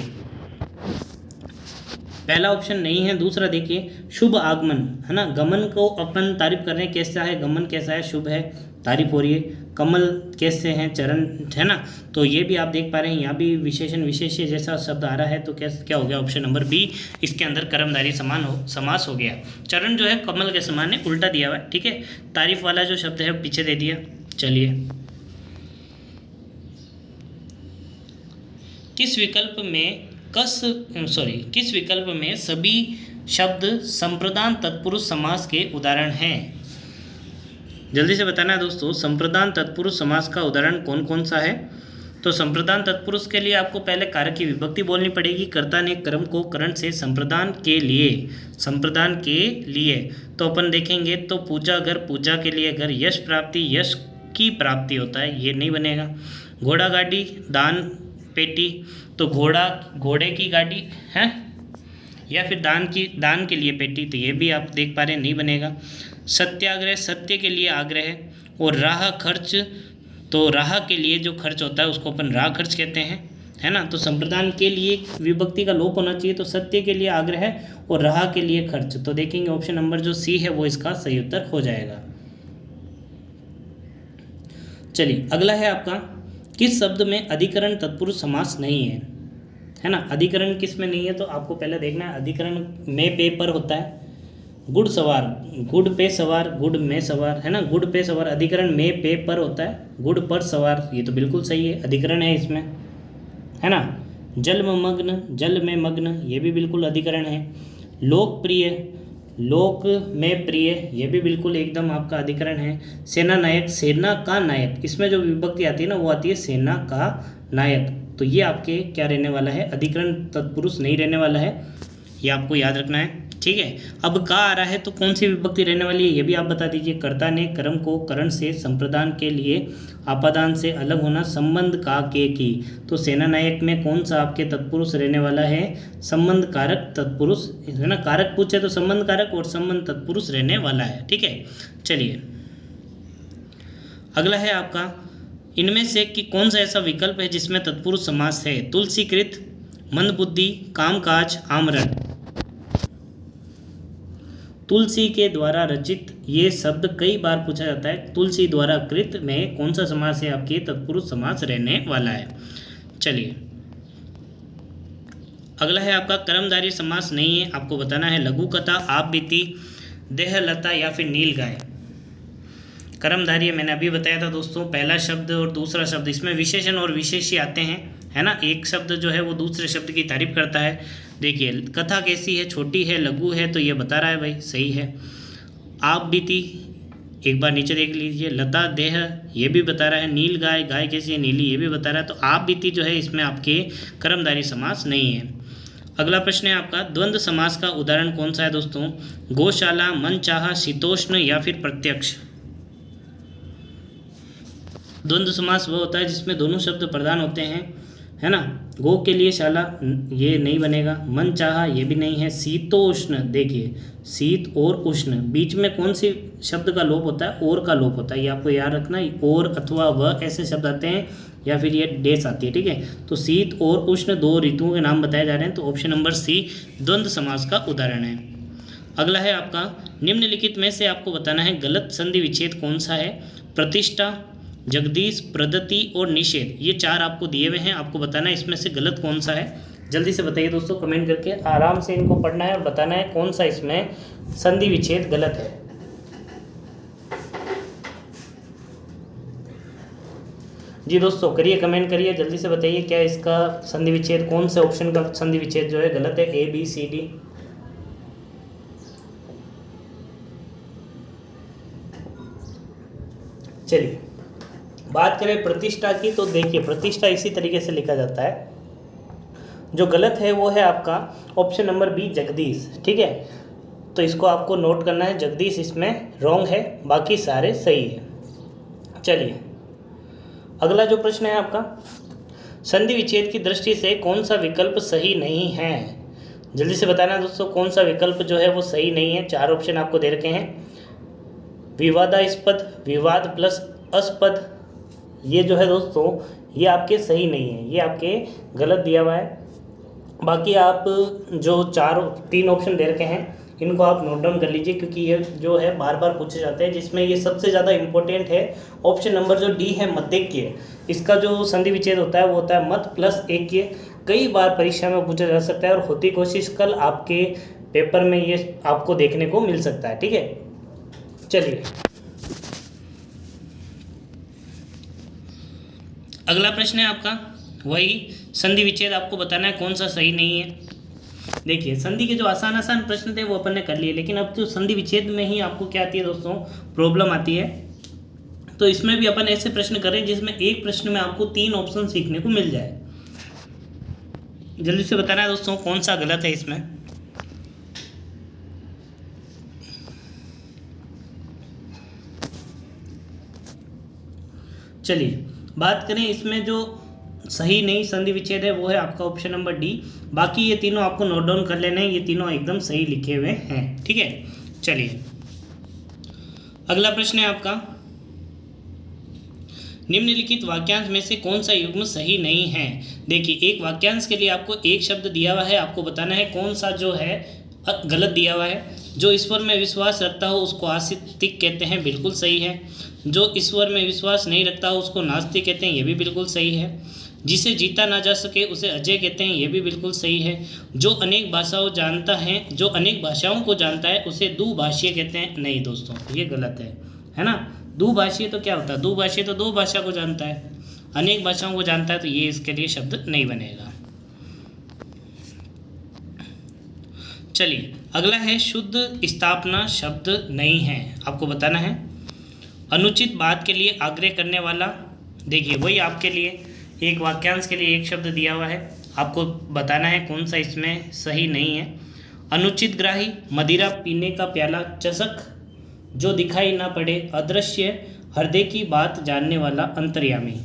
पहला ऑप्शन नहीं है, दूसरा देखिए शुभ आगमन, है ना। गमन को अपन तारीफ कर रहे हैं, कैसा है गमन, कैसा है, शुभ है, तारीफ हो रही है। कमल कैसे हैं, चरण, है ना। तो ये भी आप देख पा रहे हैं, यहाँ भी विशेषण विशेष्य जैसा शब्द आ रहा है, तो क्या हो गया, ऑप्शन नंबर बी इसके अंदर कर्मधारय समास हो गया। चरण जो है कमल के समान है, उल्टा दिया हुआ है, ठीक है। तारीफ वाला जो शब्द है पीछे दे दिया। चलिए, किस विकल्प में सभी शब्द संप्रदान तत्पुरुष समास के उदाहरण हैं। जल्दी से बताना है दोस्तों, संप्रदान तत्पुरुष समास का उदाहरण कौन कौन सा है। तो संप्रदान तत्पुरुष के लिए आपको पहले कारक की विभक्ति बोलनी पड़ेगी। कर्ता ने कर्म को करण से संप्रदान के लिए, तो अपन देखेंगे तो पूजा, अगर पूजा के लिए, अगर यश प्राप्ति, यश की प्राप्ति होता है, ये नहीं बनेगा। घोड़ा गाड़ी, दान पेटी, तो घोड़े की गाड़ी है, या फिर दान के लिए पेटी, तो ये भी आप देख पा रहे हैं नहीं बनेगा। सत्याग्रह, सत्य के लिए आग्रह, और राह खर्च, तो राह के लिए जो खर्च होता है उसको अपन राह खर्च कहते हैं, है ना। तो संप्रदान के लिए विभक्ति का लोप होना चाहिए, तो सत्य के लिए आग्रह और राह के लिए खर्च। तो देखेंगे ऑप्शन नंबर जो सी है वो इसका सही उत्तर हो जाएगा। चलिए अगला है आपका, किस शब्द में अधिकरण तत्पुरुष समास नहीं है। है ना। अधिकरण किस में नहीं है, तो आपको पहले देखना है अधिकरण में पे पर होता है। गुड़ सवार, गुड़ पे सवार, गुड़ में सवार, है ना। गुड़ पे सवार अधिकरण में पे पर होता है, गुड़ पर सवार, ये तो बिल्कुल सही है, अधिकरण है इसमें, है ना। जल में मग्न, जल में मग्न, ये भी बिल्कुल अधिकरण है। लोकप्रिय, लोक में प्रिय, ये भी बिल्कुल एकदम आपका अधिकरण है। सेना नायक, सेना का नायक, इसमें जो विभक्ति आती है ना वो आती है सेना का नायक, तो ये आपके क्या रहने वाला है, अधिकरण तत्पुरुष नहीं रहने वाला है, ये आपको याद रखना है, ठीक है। अब का आ रहा है तो कौन सी विभक्ति रहने वाली है ये भी आप बता दीजिए। कर्ता ने कर्म को करण से संप्रदान के लिए आपादान से अलग होना संबंध का के की, तो सेना नायक में कौन सा आपके तत्पुरुष रहने वाला है, संबंध कारक तत्पुरुष, है ना। कारक पूछे तो संबंध कारक और संबंध तत्पुरुष रहने वाला है, ठीक है। चलिए अगला है आपका, इनमें से कि कौन सा ऐसा विकल्प है जिसमें तत्पुरुष समास है। तुलसीकृत, मंदबुद्धि, कामकाज, आमरण। तुलसी के द्वारा रचित ये शब्द कई बार पूछा जाता है, तुलसी द्वारा कृत में कौन सा समास है आपके तत्पुरुष समास रहने वाला है। चलिए अगला है आपका, कर्मधारय समास नहीं है, आपको बताना है लघु कथा, आप बीती, देहलता या फिर नील गाय। कर्मधारय मैंने अभी बताया था दोस्तों, पहला शब्द और दूसरा शब्द, इसमें विशेषण और विशेष्य आते हैं, है ना। एक शब्द जो है वो दूसरे शब्द की तारीफ करता है। देखिए कथा कैसी है, छोटी है, लघु है, तो ये बता रहा है भाई, सही है। आप बीती, एक बार नीचे देख लीजिए, लता देह, ये भी बता रहा है। नील गाय, गाय कैसी है, नीली, ये भी बता रहा है। तो आप बीती जो है इसमें आपके कर्मधारय समास नहीं है। अगला प्रश्न है आपका, द्वंद्व समास का उदाहरण कौन सा है दोस्तों। गौशाला, मनचाहा, शीतोष्ण या फिर प्रत्यक्ष। द्वंद्व समास वह होता है जिसमें दोनों शब्द प्रधान होते हैं, है ना। गो के लिए शाला, ये नहीं बनेगा। मन चाहा, ये भी नहीं है। शीतोष्ण, देखिए शीत और उष्ण, बीच में कौन सी शब्द का लोप होता है, और का लोप होता है, ये आपको याद रखना है। और अथवा वह ऐसे शब्द आते हैं, या फिर ये डेस आती है, ठीक है। तो शीत और उष्ण दो ऋतुओं के नाम बताए जा रहे हैं, तो ऑप्शन नंबर सी द्वंद्व समास का उदाहरण है। अगला है आपका, निम्नलिखित में से आपको बताना है गलत संधि विच्छेद कौन सा है। प्रतिष्ठा, जगदीश, प्रदति और निषेध, ये चार आपको दिए हुए हैं, आपको बताना है इसमें से गलत कौन सा है। जल्दी से बताइए दोस्तों, कमेंट करके आराम से इनको पढ़ना है और बताना है कौन सा इसमें संधि विच्छेद गलत है। जी दोस्तों करिए, कमेंट करिए, जल्दी से बताइए क्या इसका संधि विच्छेद, कौन से ऑप्शन का संधि विच्छेद जो है गलत है, ए बी सी डी। चलिए बात करें प्रतिष्ठा की, तो देखिए प्रतिष्ठा इसी तरीके से लिखा जाता है, जो गलत है वो है आपका ऑप्शन नंबर बी जगदीश, ठीक है। तो इसको आपको नोट करना है, जगदीश इसमें रॉन्ग है, बाकी सारे सही है। चलिए अगला जो प्रश्न है आपका, संधि विच्छेद की दृष्टि से कौन सा विकल्प सही नहीं है। जल्दी से बताना दोस्तों कौन सा विकल्प जो है वो सही नहीं है। चार ऑप्शन आपको दे रखे हैं, विवादास्पद, विवाद प्लस अस्पद, ये जो है दोस्तों ये आपके सही नहीं है, ये आपके गलत दिया हुआ है। बाकी आप जो तीन ऑप्शन दे रखे हैं इनको आप नोट डाउन कर लीजिए, क्योंकि ये जो है बार बार पूछे जाते हैं, जिसमें ये सबसे ज़्यादा इम्पोर्टेंट है ऑप्शन नंबर जो डी है मध्यक्य। इसका जो संधि विच्छेद होता है वो होता है मत प्लस एक्य। कई बार परीक्षा में पूछा जा सकता है और होती कोशिश कल आपके पेपर में ये आपको देखने को मिल सकता है, ठीक है। चलिए अगला प्रश्न है आपका, वही संधि विच्छेद आपको बताना है कौन सा सही नहीं है। देखिए संधि के जो आसान प्रश्न थे वो अपन ने कर लिए, लेकिन अब जो संधि विच्छेद में ही आपको क्या आती है दोस्तों, प्रॉब्लम आती है। तो इसमें भी अपन ऐसे प्रश्न करें जिसमें एक प्रश्न में आपको तीन ऑप्शन सीखने को मिल जाए। जल्दी से बताना है दोस्तों कौन सा गलत है इसमें। चलिए बात करें इसमें जो सही नहीं संधि विच्छेद है वो है आपका ऑप्शन नंबर डी। बाकी ये तीनों आपको नोट डाउन कर लेने हैं, ये तीनों एकदम सही लिखे हुए हैं, ठीक है। चलिए अगला प्रश्न है आपका, निम्नलिखित वाक्यांश में से कौन सा युग्म सही नहीं है। देखिए एक वाक्यांश के लिए आपको एक शब्द दिया हुआ है, आपको बताना है कौन सा जो है गलत दिया हुआ है। जो ईश्वर में विश्वास रखता हो उसको आस्तिक कहते हैं, बिल्कुल सही है। जो ईश्वर में विश्वास नहीं रखता हो उसको नास्तिक कहते हैं, ये भी बिल्कुल सही है। जिसे जीता ना जा सके उसे अजय कहते हैं, ये भी बिल्कुल सही है। जो अनेक भाषाओं जानता है, जो अनेक भाषाओं को जानता है उसे दुभाषीय कहते हैं, नहीं दोस्तों ये गलत है ना। दुभाषीय तो क्या होता है, दुभाषीय तो दो भाषा को जानता है, अनेक भाषाओं को जानता है, तो ये इसके लिए शब्द नहीं बनेगा। चलिए अगला है शुद्ध स्थापना शब्द नहीं है, आपको बताना है। अनुचित बात के लिए आग्रह करने वाला, देखिए वही आपके लिए एक वाक्यांश के लिए एक शब्द दिया हुआ है, आपको बताना है कौन सा इसमें सही नहीं है। अनुचित ग्राही, मदिरा पीने का प्याला, चषक, जो दिखाई ना पड़े, अदृश्य, हृदय की बात जानने वाला, अंतर्यामी।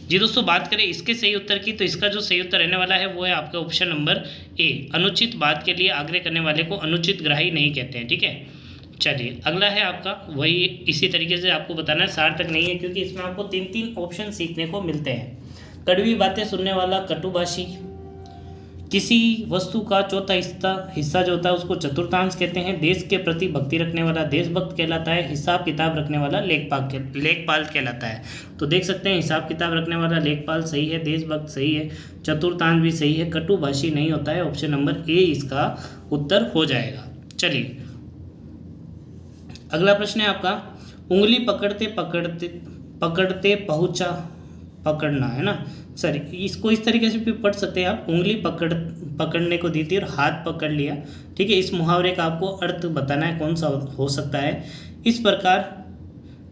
जी दोस्तों बात करें इसके सही उत्तर की, तो इसका जो सही उत्तर रहने वाला है वो है आपका ऑप्शन नंबर ए। अनुचित बात के लिए आग्रह करने वाले को अनुचित ग्राही नहीं कहते हैं, ठीक है। चलिए अगला है आपका वही इसी तरीके से आपको बताना है, सार्थक नहीं है क्योंकि इसमें आपको तीन तीन ऑप्शन सीखने को मिलते हैं। कड़वी बातें सुनने वाला, कटुभाषी, किसी वस्तु का चौथा हिस्सा जो होता है उसको चतुर्थांश कहते हैं, देश के प्रति भक्ति रखने वाला देशभक्त कहलाता है, हिसाब किताब रखने वाला लेखपाल कहलाता है। तो देख सकते हैं हिसाब किताब रखने वाला लेखपाल सही है, देशभक्त सही है, चतुर्थांश भी सही है, कटुभाषी नहीं होता है, ऑप्शन नंबर ए इसका उत्तर हो जाएगा। चलिए अगला प्रश्न है आपका, उंगली पकड़ते पकड़ते पहुंचा, पकड़ना है ना, सॉरी इसको इस तरीके से भी पढ़ सकते हैं आप, उंगली पकड़ने को दी थी और हाथ पकड़ लिया, ठीक है। इस मुहावरे का आपको अर्थ बताना है कौन सा हो सकता है। इस प्रकार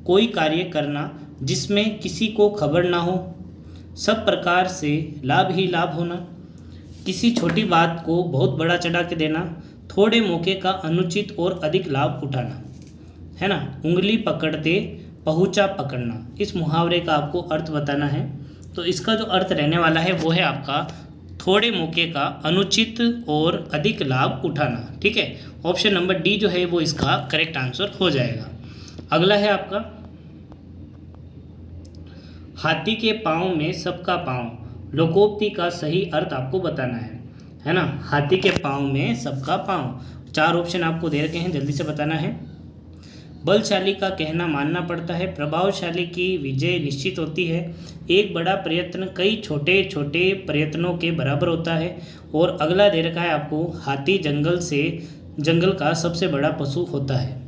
कोई कार्य करना जिसमें किसी को खबर ना हो, सब प्रकार से लाभ ही लाभ होना, किसी छोटी बात को बहुत बड़ा चढ़ा के देना, थोड़े मौके का अनुचित और अधिक लाभ उठाना, है ना। उंगली पकड़ते पहुंचा, पकड़ना, इस मुहावरे का आपको अर्थ बताना है। तो इसका जो अर्थ रहने वाला है वो है आपका थोड़े मौके का अनुचित और अधिक लाभ उठाना, ठीक है। ऑप्शन नंबर डी जो है वो इसका करेक्ट आंसर हो जाएगा। अगला है आपका, हाथी के पाँव में सबका पाँव, लोकोक्ति का सही अर्थ आपको बताना है ना। हाथी के पाँव में सबका पाँव, चार ऑप्शन आपको दे रखे हैं, जल्दी से बताना है। बलशाली का कहना मानना पड़ता है, प्रभावशाली की विजय निश्चित होती है, एक बड़ा प्रयत्न कई छोटे छोटे प्रयत्नों के बराबर होता है, और अगला दे रखा है आपको, हाथी जंगल का सबसे बड़ा पशु होता है।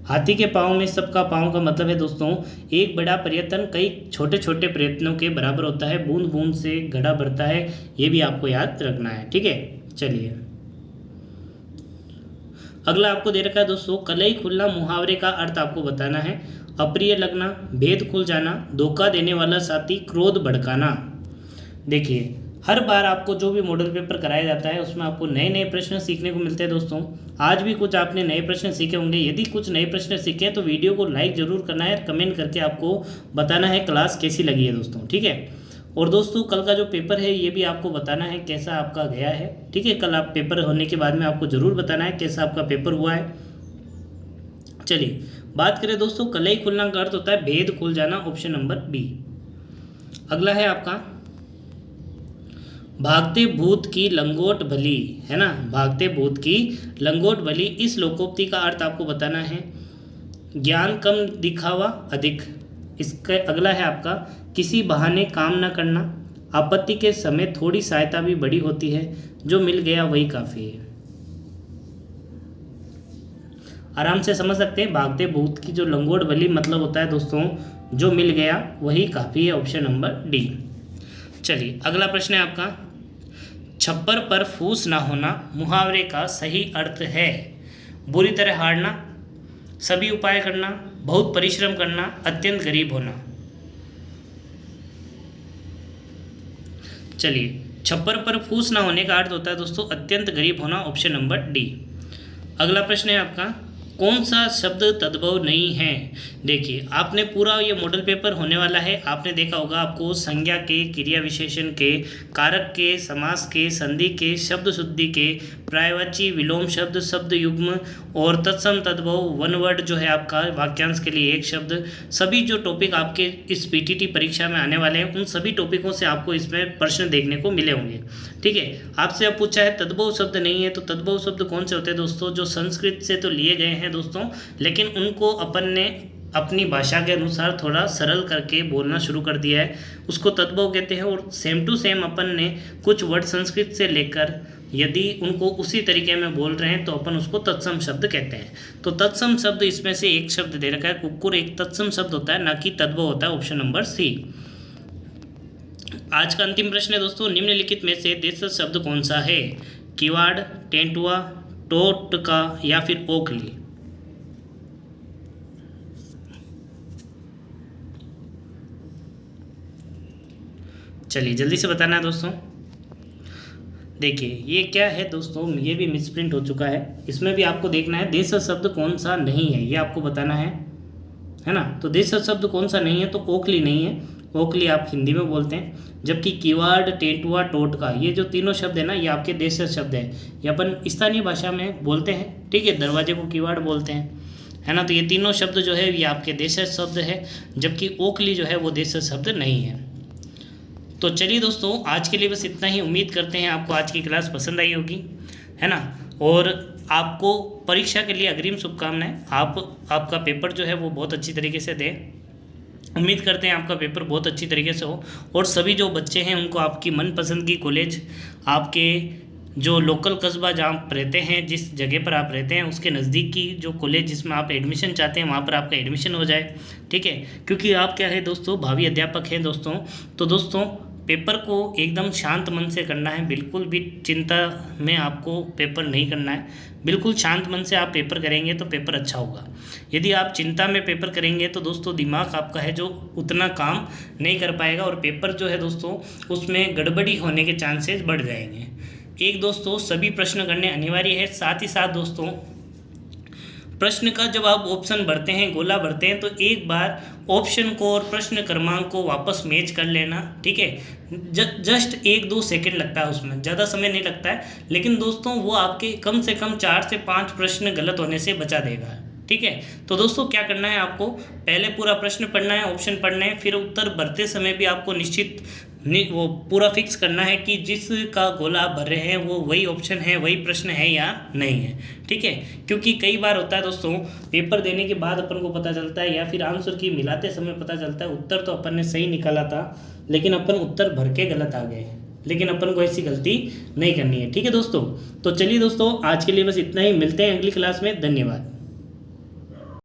हाथी के पाँव में सबका पाँव का मतलब है दोस्तों एक बड़ा प्रयत्न कई छोटे छोटे प्रयत्नों के बराबर होता है, बूंद बूंद से घड़ा भरता है, ये भी आपको याद रखना है, ठीक है। चलिए अगला आपको दे रखा है दोस्तों, कलई खुलना, मुहावरे का अर्थ आपको बताना है। अप्रिय लगना, भेद खुल जाना, धोखा देने वाला साथी, क्रोध भड़काना। देखिए हर बार आपको जो भी मॉडल पेपर कराया जाता है उसमें आपको नए नए प्रश्न सीखने को मिलते हैं दोस्तों। आज भी कुछ आपने नए प्रश्न सीखे होंगे, यदि कुछ नए प्रश्न सीखे हैं तो वीडियो को लाइक ज़रूर करना है, कमेंट करके आपको बताना है क्लास कैसी लगी है दोस्तों, ठीक है। और दोस्तों कल का जो पेपर है ये भी आपको बताना है कैसा आपका गया है, ठीक है। कल आप पेपर होने के बाद में आपको ज़रूर बताना है कैसा आपका पेपर हुआ है। चलिए बात करें दोस्तों, कलई खुलना का अर्थ होता है भेद खुल जाना, ऑप्शन नंबर बी। अगला है आपका, भागते भूत की लंगोट भली, है ना, भागते भूत की लंगोट भली, इस लोकोक्ति का अर्थ आपको बताना है। ज्ञान कम दिखावा अधिक, इसका अगला है आपका, किसी बहाने काम न करना, आपत्ति के समय थोड़ी सहायता भी बड़ी होती है, जो मिल गया वही काफ़ी है। आराम से समझ सकते हैं, भागते भूत की जो लंगोट भली मतलब होता है दोस्तों जो मिल गया वही काफ़ी है, ऑप्शन नंबर डी। चलिए अगला प्रश्न है आपका, छप्पर पर फूस ना होना, मुहावरे का सही अर्थ है। बुरी तरह हारना, सभी उपाय करना, बहुत परिश्रम करना, अत्यंत गरीब होना। चलिए छप्पर पर फूस ना होने का अर्थ होता है दोस्तों अत्यंत गरीब होना, ऑप्शन नंबर डी। अगला प्रश्न है आपका, कौन सा शब्द तद्भव नहीं है। देखिए आपने पूरा ये मॉडल पेपर होने वाला है, आपने देखा होगा आपको संज्ञा के, क्रिया विशेषण के, कारक के, समास के, संधि के, शब्द शुद्धि के, पर्यायवाची, विलोम शब्द, शब्द युग्म और तत्सम तद्भव, वन वर्ड जो है आपका वाक्यांश के लिए एक शब्द, सभी जो टॉपिक आपके इस पीटीटी परीक्षा में आने वाले हैं उन सभी टॉपिकों से आपको इसमें प्रश्न देखने को मिले होंगे, ठीक है। आपसे अब पूछा है तद्भव शब्द नहीं है, तो तद्भव शब्द कौन से होते हैं दोस्तों, जो संस्कृत से तो लिए गए हैं दोस्तों, लेकिन उनको अपन ने अपनी भाषा के अनुसार थोड़ा सरल करके बोलना शुरू कर दिया है, उसको तद्भव कहते हैं। और सेम टू सेम अपन ने कुछ वर्ड संस्कृत से लेकर यदि उनको उसी तरीके में बोल रहे हैं तो अपन उसको तत्सम शब्द कहते हैं। तो तत्सम शब्द इसमें से एक शब्द दे रखा है कुक्कुर, एक तत्सम शब्द होता है, ना कि तद्भव होता है, ऑप्शन नंबर सी। आज का अंतिम प्रश्न है दोस्तों, निम्नलिखित में से देशज शब्द कौन सा है? किवाड़, टेंटुआ, टोटका या फिर ओखली? चलिए जल्दी से बताना है दोस्तों। देखिए ये क्या है दोस्तों, ये भी मिसप्रिंट हो चुका है, इसमें भी आपको देखना है देशज शब्द कौन सा नहीं है, ये आपको बताना है ना। तो देशज शब्द कौन सा नहीं है, तो ओखली नहीं है, ओखली आप हिंदी में बोलते हैं। जबकि किवाड़, टेंटुआ, टोटका, ये जो तीनों शब्द है ना, ये आपके देशज शब्द है, ये अपन स्थानीय भाषा में बोलते हैं, ठीक है। दरवाजे को किवाड़ बोलते हैं, है ना। तो ये तीनों शब्द जो है ये आपके देशज शब्द है, जबकि ओखली जो है वो देशज शब्द नहीं है। तो चलिए दोस्तों आज के लिए बस इतना ही। उम्मीद करते हैं आपको आज की क्लास पसंद आई होगी, है ना। और आपको परीक्षा के लिए अग्रिम शुभकामनाएं। आपका पेपर जो है वो बहुत अच्छी तरीके से दें। उम्मीद करते हैं आपका पेपर बहुत अच्छी तरीके से हो, और सभी जो बच्चे हैं उनको आपकी मनपसंद की कॉलेज, आपके जो लोकल कस्बा जहाँ आप रहते हैं, जिस जगह पर आप रहते हैं उसके नज़दीक की जो कॉलेज जिसमें आप एडमिशन चाहते हैं वहाँ पर आपका एडमिशन हो जाए, ठीक है। क्योंकि आप क्या है दोस्तों, भावी अध्यापक हैं दोस्तों। तो दोस्तों पेपर को एकदम शांत मन से करना है, बिल्कुल भी चिंता में आपको पेपर नहीं करना है। बिल्कुल शांत मन से आप पेपर करेंगे तो पेपर अच्छा होगा। यदि आप चिंता में पेपर करेंगे तो दोस्तों दिमाग आपका है जो उतना काम नहीं कर पाएगा, और पेपर जो है दोस्तों उसमें गड़बड़ी होने के चांसेस बढ़ जाएंगे। एक दोस्तों सभी प्रश्न करने अनिवार्य है, साथ ही साथ दोस्तों प्रश्न का जब आप ऑप्शन भरते हैं, गोला भरते हैं, तो एक बार ऑप्शन को और प्रश्न क्रमांक को वापस मैच कर लेना, ठीक है। जस्ट 1-2 सेकंड लगता है, उसमें ज़्यादा समय नहीं लगता है, लेकिन दोस्तों वो आपके कम से कम 4 से 5 प्रश्न गलत होने से बचा देगा, ठीक है। तो दोस्तों क्या करना है, आपको पहले पूरा प्रश्न पढ़ना है, ऑप्शन पढ़ना है, फिर उत्तर भरते समय भी आपको निश्चित वो पूरा फिक्स करना है कि जिसका गोला आप भर रहे हैं वो वही ऑप्शन है, वही प्रश्न है या नहीं है, ठीक है। क्योंकि कई बार होता है दोस्तों पेपर देने के बाद अपन को पता चलता है, या फिर आंसर की मिलाते समय पता चलता है उत्तर तो अपन ने सही निकाला था, लेकिन अपन उत्तर भर के गलत आ गए। लेकिन अपन को ऐसी गलती नहीं करनी है, ठीक है दोस्तों। तो चलिए दोस्तों आज के लिए बस इतना ही, मिलते हैं अगली क्लास में। धन्यवाद।